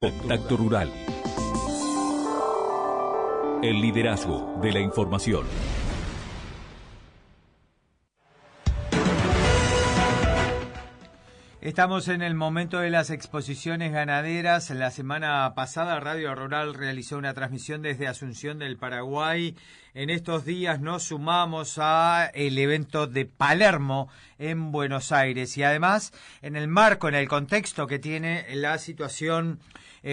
Contacto Rural. El liderazgo de la información. Estamos en el momento de las exposiciones ganaderas. La semana pasada Radio Rural realizó una transmisión desde Asunción del Paraguay. En estos días nos sumamos a el evento de Palermo en Buenos Aires y además en el marco, en el contexto que tiene la situación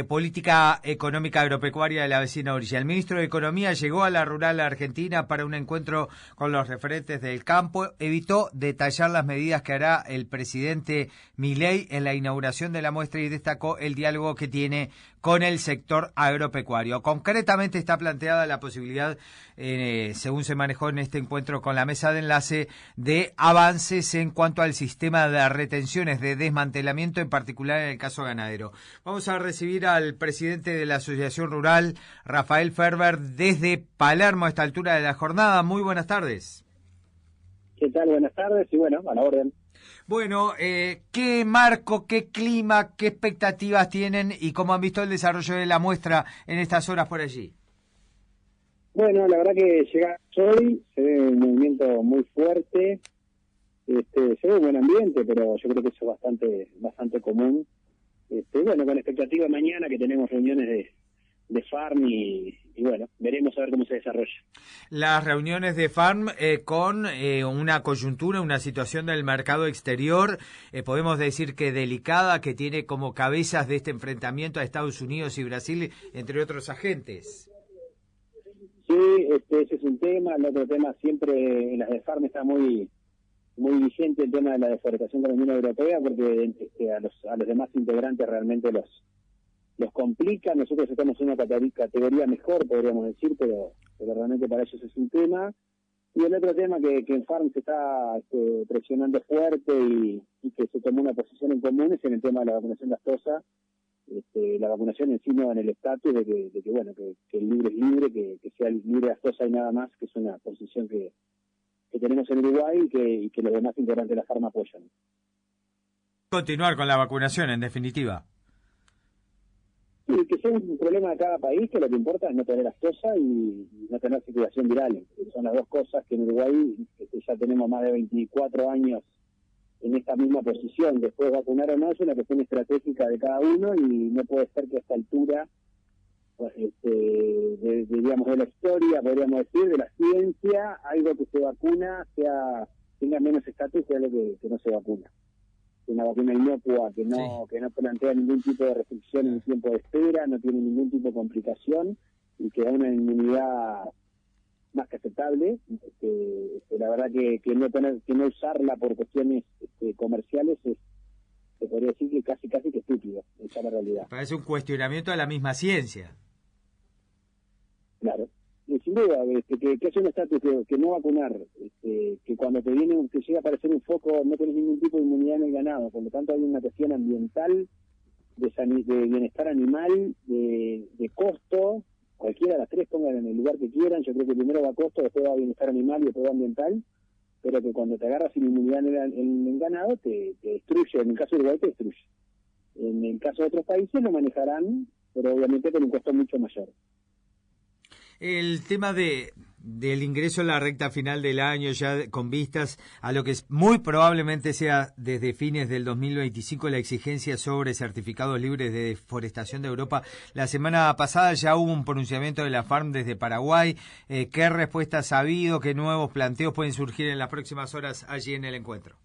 política económica agropecuaria de la vecina orilla. El ministro de Economía llegó a la Rural Argentina para un encuentro con los referentes del campo. Evitó detallar las medidas que hará el presidente Milei en la inauguración de la muestra y destacó el diálogo que tiene con el sector agropecuario. Concretamente está planteada la posibilidad, según se manejó en este encuentro con la mesa de enlace, de avances en cuanto al sistema de retenciones, de desmantelamiento, en particular en el caso ganadero. Vamos a recibir al presidente de la Asociación Rural, Rafael Ferber, desde Palermo a esta altura de la jornada. Muy buenas tardes. ¿Qué tal? Buenas tardes y bueno, a la orden. Bueno, ¿qué marco, qué clima, qué expectativas tienen y cómo han visto el desarrollo de la muestra en estas horas por allí? Bueno, la verdad que llegamos hoy, se ve un movimiento muy fuerte, se ve un buen ambiente, pero yo creo que eso es bastante común. Bueno, con expectativa mañana que tenemos reuniones de FARM y bueno, veremos a ver cómo se desarrolla. Las reuniones de FARM con una coyuntura, una situación del mercado exterior, podemos decir que delicada, que tiene como cabezas de este enfrentamiento a Estados Unidos y Brasil, entre otros agentes. Sí, ese es un tema. El otro tema siempre en las de FARM está muy vigente el tema de la deforestación con la Unión Europea, porque a los demás integrantes realmente los complica. Nosotros estamos en una categoría mejor, podríamos decir, pero realmente para ellos es un tema. Y el otro tema que en FARM se está presionando fuerte y que se tomó una posición en común es en el tema de la vacunación gastosa. La vacunación en sí no en el estatus de que bueno, que el libre es libre, que sea libre gastosa y nada más, que es una posición que tenemos en Uruguay y que los demás integrantes de la FARM apoyan. Continuar con la vacunación, en definitiva. Sí, que sea un problema de cada país, que lo que importa es no tener aftosa y no tener circulación viral. Son las dos cosas que en Uruguay ya tenemos más de 24 años en esta misma posición. Después vacunar o no es una cuestión estratégica de cada uno y no puede ser que a esta altura, pues, digamos, de la historia, podríamos decir, de la ciencia, algo que se vacuna tenga menos estatus que algo que no se vacuna. Una vacuna inocua que no plantea ningún tipo de restricción en el tiempo de espera, no tiene ningún tipo de complicación y que da una inmunidad más que aceptable. La verdad que no usarla por cuestiones comerciales se podría decir que casi que estúpido, esa es la realidad. Parece un cuestionamiento de la misma ciencia. Claro. Y sin duda, que es un estatus que no vacunar, que cuando te llega a aparecer un foco no tenés ningún tipo de inmunidad en el ganado, por lo tanto hay una cuestión ambiental, de bienestar animal, de costo, cualquiera de las tres pongan en el lugar que quieran. Yo creo que primero va costo, después va bienestar animal y después va ambiental, pero que cuando te agarras sin inmunidad en el ganado te destruye. En el caso de Uruguay te destruye. En el caso de otros países lo manejarán, pero obviamente con un costo mucho mayor. El tema del ingreso a la recta final del año, ya con vistas a lo que muy probablemente sea desde fines del 2025 la exigencia sobre certificados libres de deforestación de Europa. La semana pasada ya hubo un pronunciamiento de la FARM desde Paraguay. ¿Qué respuestas ha habido? ¿Qué nuevos planteos pueden surgir en las próximas horas allí en el encuentro?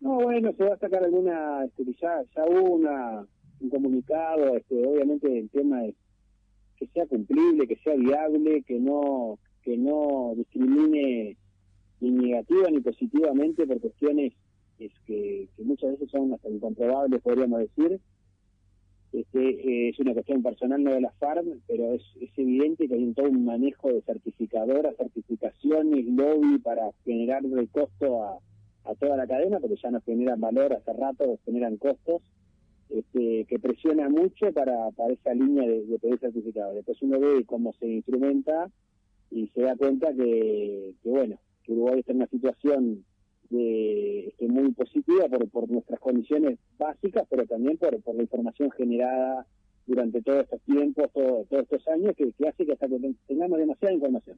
No, bueno, se va a sacar alguna, ya hubo un comunicado, obviamente el tema es que sea cumplible, que sea viable, que no discrimine ni negativa ni positivamente por cuestiones que muchas veces son hasta incomprobables, podríamos decir. Es una cuestión personal, no de la FARM, pero es evidente que hay todo un manejo de certificadoras, certificaciones, lobby para generar el costo a toda la cadena, porque ya no generan valor hace rato, generan costos. Que presiona mucho para esa línea de pedir certificado. Después uno ve cómo se instrumenta y se da cuenta que Uruguay está en una situación muy positiva por nuestras condiciones básicas, pero también por la información generada durante todos estos tiempos, todos estos años, que hace que hasta que tengamos demasiada información.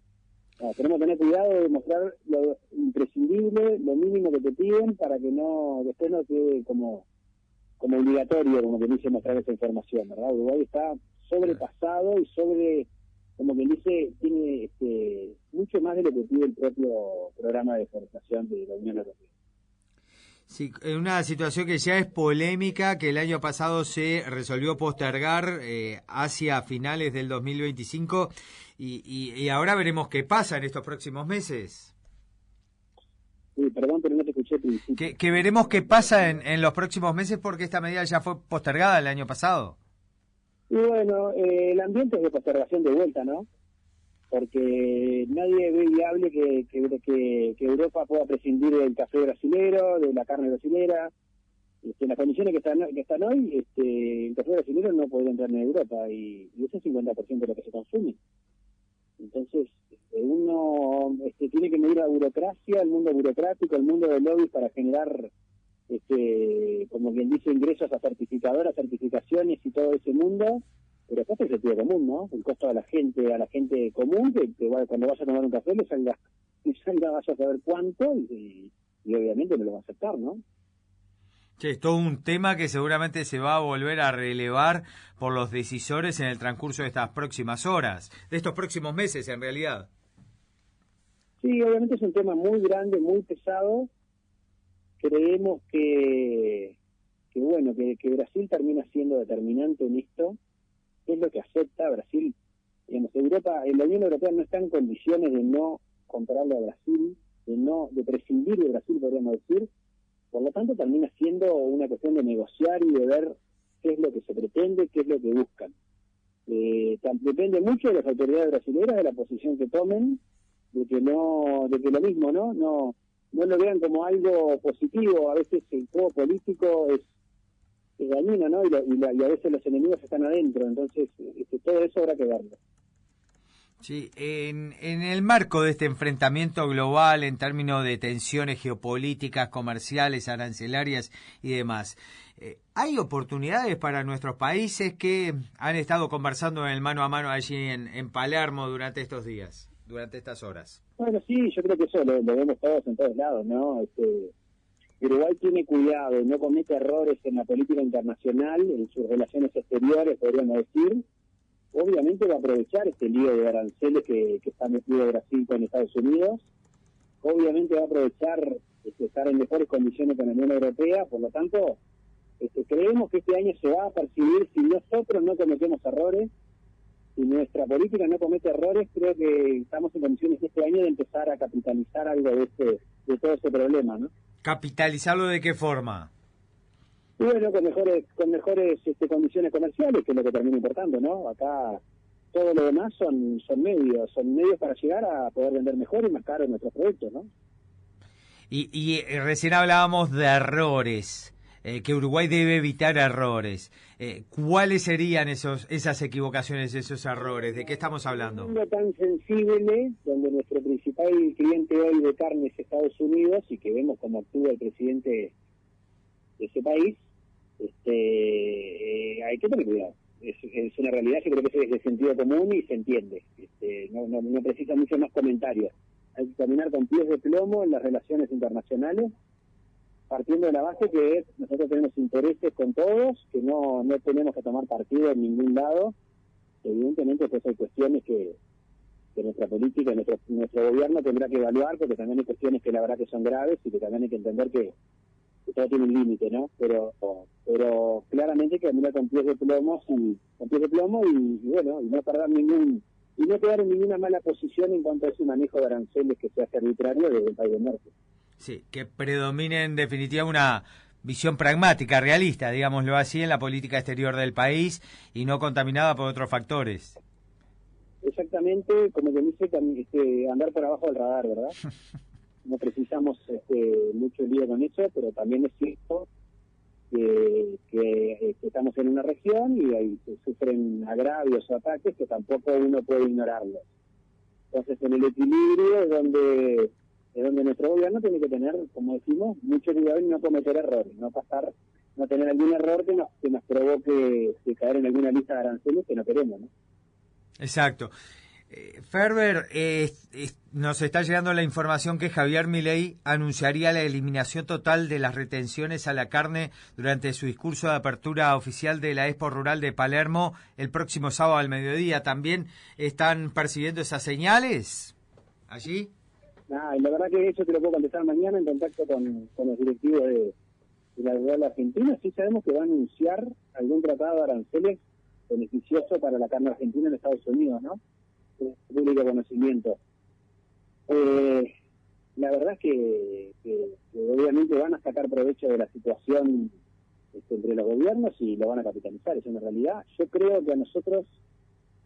Tenemos que tener cuidado de mostrar lo imprescindible, lo mínimo que te piden, para que después no quede como obligatorio, como que dice, mostrar esa información, ¿verdad? Uruguay está sobrepasado y como quien dice, tiene mucho más de lo que pide el propio programa de deforestación de la Unión Europea. Sí, una situación que ya es polémica, que el año pasado se resolvió postergar hacia finales del 2025 y ahora veremos qué pasa en estos próximos meses. Sí, perdón, pero no te escuché. Que veremos qué pasa en los próximos meses, porque esta medida ya fue postergada el año pasado. Y bueno, el ambiente es de postergación de vuelta, ¿no? Porque nadie ve viable que Europa pueda prescindir del café brasilero, de la carne brasilera. En las condiciones que están hoy, el café brasilero no podría entrar en Europa, y eso es 50% de lo que se consume. Entonces, uno tiene que medir la burocracia, el mundo burocrático, el mundo del lobby, para generar, como quien dice, ingresos a certificadoras, certificaciones y todo ese mundo. Pero acá es el sentido común, ¿no? El costo a la gente común, que cuando vaya a tomar un café le salga vaya a saber cuánto, y obviamente no lo va a aceptar, ¿no? Sí, es todo un tema que seguramente se va a volver a relevar por los decisores en el transcurso de estas próximas horas, de estos próximos meses en realidad. Sí, obviamente es un tema muy grande, muy pesado. Creemos que Brasil termina siendo determinante en esto. Es lo que acepta Brasil. Digamos, la Unión Europea no está en condiciones de no comprarle a Brasil, de prescindir de Brasil, podríamos decir. Por lo tanto, termina siendo una cuestión de negociar y de ver qué es lo que se pretende, qué es lo que buscan. Depende mucho de las autoridades brasileñas, de la posición que tomen, de que lo mismo, no lo vean como algo positivo. A veces el juego político es dañino, ¿no? Y a veces los enemigos están adentro, entonces todo eso habrá que verlo. Sí, en el marco de este enfrentamiento global en términos de tensiones geopolíticas, comerciales, arancelarias y demás, ¿hay oportunidades para nuestros países que han estado conversando en el mano a mano allí en Palermo durante estos días, durante estas horas? Bueno, sí, yo creo que eso lo vemos todos en todos lados, ¿no? Uruguay tiene cuidado, no comete errores en la política internacional, en sus relaciones exteriores, podríamos decir. Obviamente va a aprovechar este lío de aranceles que está metido Brasil con Estados Unidos. Obviamente va a aprovechar estar en mejores condiciones con la Unión Europea. Por lo tanto, creemos que este año se va a percibir, si nosotros no cometemos errores, si nuestra política no comete errores, creo que estamos en condiciones este año de empezar a capitalizar algo de todo ese problema, ¿no? ¿Capitalizarlo de qué forma? Y bueno, con mejores condiciones comerciales, que es lo que termina importando, ¿no? Acá todo lo demás son medios para llegar a poder vender mejor y más caro nuestros productos, ¿no? Y recién hablábamos de errores, que Uruguay debe evitar errores. ¿Cuáles serían esas equivocaciones, esos errores? ¿De qué estamos hablando? Un mundo tan sensible, donde nuestro principal cliente hoy de carne es Estados Unidos, y que vemos cómo actúa el presidente de ese país, hay que tener cuidado. Es una realidad, yo creo que es de sentido común y se entiende. No precisa mucho más comentarios. Hay que caminar con pies de plomo en las relaciones internacionales, partiendo de la base que nosotros tenemos intereses con todos, que no tenemos que tomar partido en ningún lado. Evidentemente, pues hay cuestiones que nuestra política, nuestro gobierno tendrá que evaluar, porque también hay cuestiones que la verdad que son graves y que también hay que entender que todo tiene un límite, ¿no? Pero claramente hay que caminar con pies de plomo y bueno, y no perder y no quedar en ninguna mala posición en cuanto a ese manejo de aranceles que se hace arbitrario desde el país del norte. Sí, que predomine en definitiva una visión pragmática, realista, digámoslo así, en la política exterior del país y no contaminada por otros factores. Exactamente, como que dice, andar por abajo del radar, ¿verdad? No precisamos mucho lío con eso, pero también es cierto que estamos en una región y ahí se sufren agravios o ataques que tampoco uno puede ignorarlos. Entonces, en el equilibrio es Es donde nuestro gobierno tiene que tener, como decimos, mucho cuidado en no cometer errores, no tener algún error que nos provoque caer en alguna lista de aranceles que no queremos, ¿no? Exacto. Ferber, nos está llegando la información que Javier Milei anunciaría la eliminación total de las retenciones a la carne durante su discurso de apertura oficial de la Expo Rural de Palermo el próximo sábado al mediodía. ¿También están percibiendo esas señales allí? Y la verdad que eso te lo puedo contestar mañana en contacto con los directivos de la Rural Argentina. Sí sabemos que va a anunciar algún tratado de aranceles beneficioso para la carne argentina en Estados Unidos, ¿no? Es público conocimiento. La verdad es que obviamente van a sacar provecho de la situación entre los gobiernos y lo van a capitalizar, es una realidad. Yo creo que a nosotros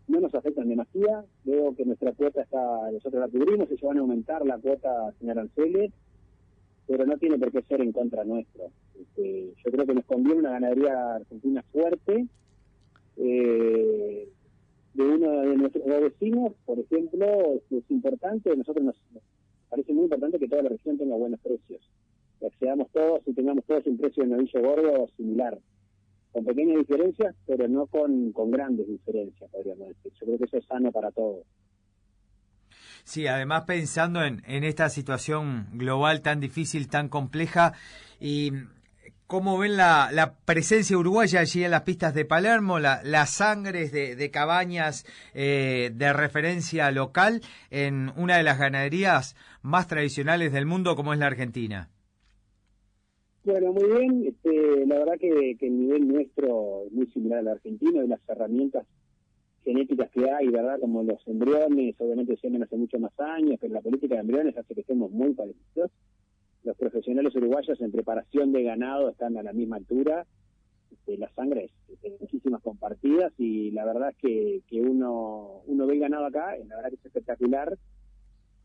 no nos afectan demasiado, veo que nuestra cuota nosotros la cubrimos, ellos van a aumentar la cuota sin aranceles, pero no tiene por qué ser en contra nuestro. Yo creo que nos conviene una ganadería argentina fuerte, de uno de nuestros vecinos, por ejemplo, es importante, a nosotros nos parece muy importante que toda la región tenga buenos precios, que accedamos todos y tengamos todos un precio de novillo gordo similar, con pequeñas diferencias, pero no con grandes diferencias, podríamos decir. Yo creo que eso es sano para todos. Sí, además pensando en esta situación global tan difícil, tan compleja, y ¿cómo ven la presencia uruguaya allí en las pistas de Palermo, las sangres de cabañas de referencia local en una de las ganaderías más tradicionales del mundo como es la Argentina? Bueno, muy bien. La verdad que el nivel nuestro es muy similar al argentino y las herramientas genéticas que hay, ¿verdad? Como los embriones, obviamente se ven hace muchos más años, pero la política de embriones hace que estemos muy parecidos. Los profesionales uruguayos en preparación de ganado están a la misma altura. La sangre es muchísimas compartidas y la verdad es que uno ve el ganado acá, la verdad que es espectacular.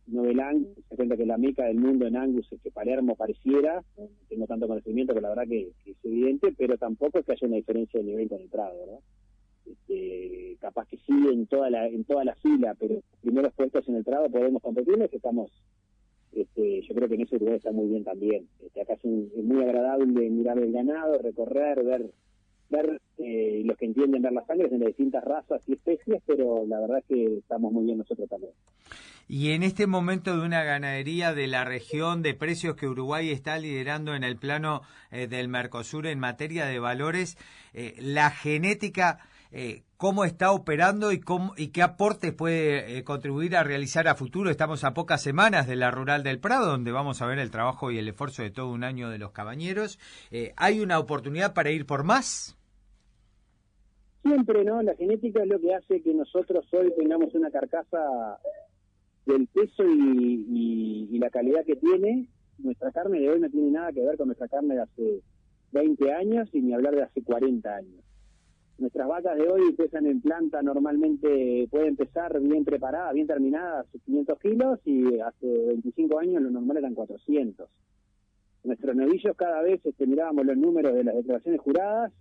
Uno ve el Angus, se cuenta que la meca del mundo en Angus es que Palermo pareciera, no tengo tanto conocimiento, pero la verdad que es evidente, pero tampoco es que haya una diferencia de nivel con el Prado, ¿no? Capaz que sí en toda la fila, pero primeros puestos en el Prado podemos competirles, que estamos... yo creo que en ese lugar está muy bien también. Acá es muy agradable mirar el ganado, recorrer, ver los que entienden ver las sangres en las distintas razas y especies, pero la verdad es que estamos muy bien nosotros también. Y en este momento de una ganadería de la región, de precios que Uruguay está liderando en el plano del Mercosur en materia de valores, la genética, ¿cómo está operando y qué aportes puede contribuir a realizar a futuro? Estamos a pocas semanas de la Rural del Prado, donde vamos a ver el trabajo y el esfuerzo de todo un año de los cabañeros. ¿Hay una oportunidad para ir por más? Siempre, ¿no? La genética es lo que hace que nosotros hoy tengamos una carcasa del peso y la calidad que tiene. Nuestra carne de hoy no tiene nada que ver con nuestra carne de hace 20 años y ni hablar de hace 40 años. Nuestras vacas de hoy pesan en planta, normalmente pueden pesar bien preparadas, bien terminadas, 500 kilos, y hace 25 años lo normal eran 400. Nuestros novillos cada vez, mirábamos los números de las declaraciones juradas,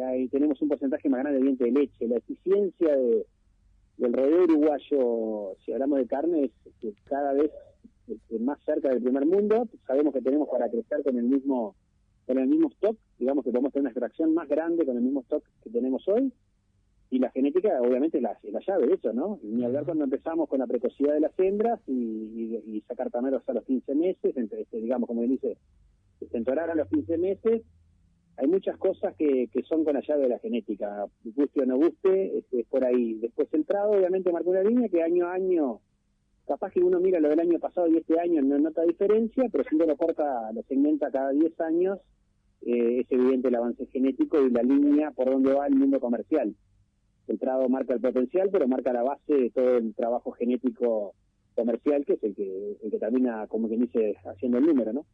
ahí tenemos un porcentaje más grande de diente de leche. La eficiencia del rodeo uruguayo, si hablamos de carne, es cada vez más cerca del primer mundo. Sabemos que tenemos para crecer con el mismo stock, digamos que podemos tener una extracción más grande con el mismo stock que tenemos hoy, y la genética obviamente es la llave de eso, ¿no? Ni hablar cuando empezamos con la precocidad de las hembras y sacar tameros a los 15 meses, digamos, como dice, entorar a los 15 meses. Hay muchas cosas que son con la llave de la genética, guste o no guste, es por ahí. Después el Prado obviamente marca una línea que año a año, capaz que uno mira lo del año pasado y este año no nota diferencia, pero si uno lo segmenta cada 10 años, es evidente el avance genético y la línea por donde va el mundo comercial. El Prado marca el potencial, pero marca la base de todo el trabajo genético comercial, que es el que termina, como quien dice, haciendo el número, ¿no?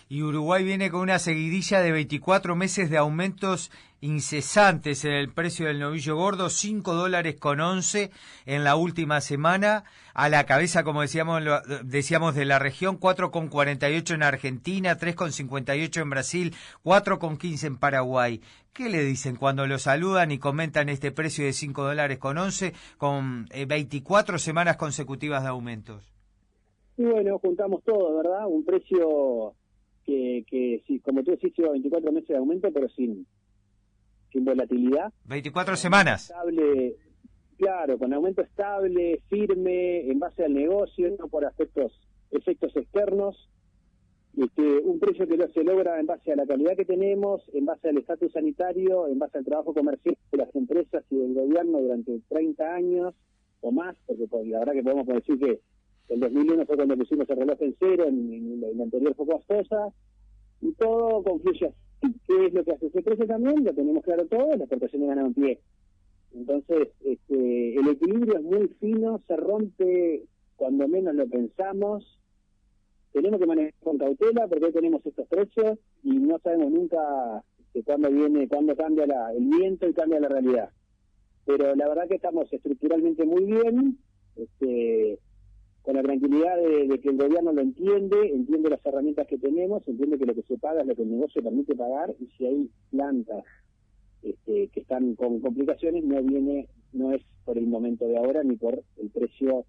Y Uruguay viene con una seguidilla de 24 meses de aumentos incesantes en el precio del novillo gordo, $5.11 en la última semana, a la cabeza, como decíamos de la región, 4,48 en Argentina, 3,58 en Brasil, 4,15 en Paraguay. ¿Qué le dicen cuando lo saludan y comentan este precio de $5.11 con 24 semanas consecutivas de aumentos? Y bueno, juntamos todo, ¿verdad? Un precio que sí, como tú decís, lleva 24 meses de aumento, pero sin volatilidad. 24 semanas. Estable, claro, con aumento estable, firme, en base al negocio, no por efectos externos. Un precio que se logra en base a la calidad que tenemos, en base al estatus sanitario, en base al trabajo comercial de las empresas y del gobierno durante 30 años o más, porque la verdad que podemos decir que el 2001 fue cuando pusimos el reloj en cero, en el anterior fue costosa, y todo confluye así. ¿Qué es lo que hace ese precio también? Lo tenemos claro todo, la exportación de ganado en pie. Entonces, el equilibrio es muy fino, se rompe cuando menos lo pensamos. Tenemos que manejar con cautela porque hoy tenemos estos precios y no sabemos nunca cuándo cambia el viento y cambia la realidad. Pero la verdad que estamos estructuralmente muy bien, con la tranquilidad de que el gobierno lo entiende las herramientas que tenemos, entiende que lo que se paga es lo que el negocio permite pagar, y si hay plantas que están con complicaciones, no es por el momento de ahora ni por el precio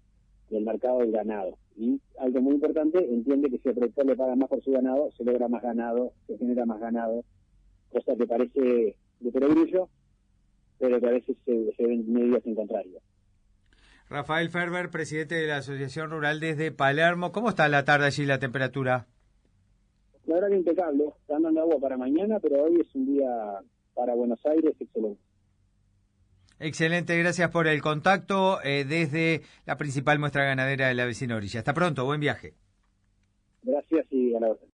del mercado del ganado. Y algo muy importante, entiende que si el productor le paga más por su ganado, se logra más ganado, se genera más ganado, cosa que parece de perogrullo, pero que a veces se ven medidas en contrario. Rafael Ferber, presidente de la Asociación Rural desde Palermo. ¿Cómo está la tarde allí, la temperatura? La verdad que impecable, está dando agua para mañana, pero hoy es un día para Buenos Aires excelente. Excelente, gracias por el contacto desde la principal muestra ganadera de la vecina orilla. Hasta pronto, buen viaje. Gracias y a la orden.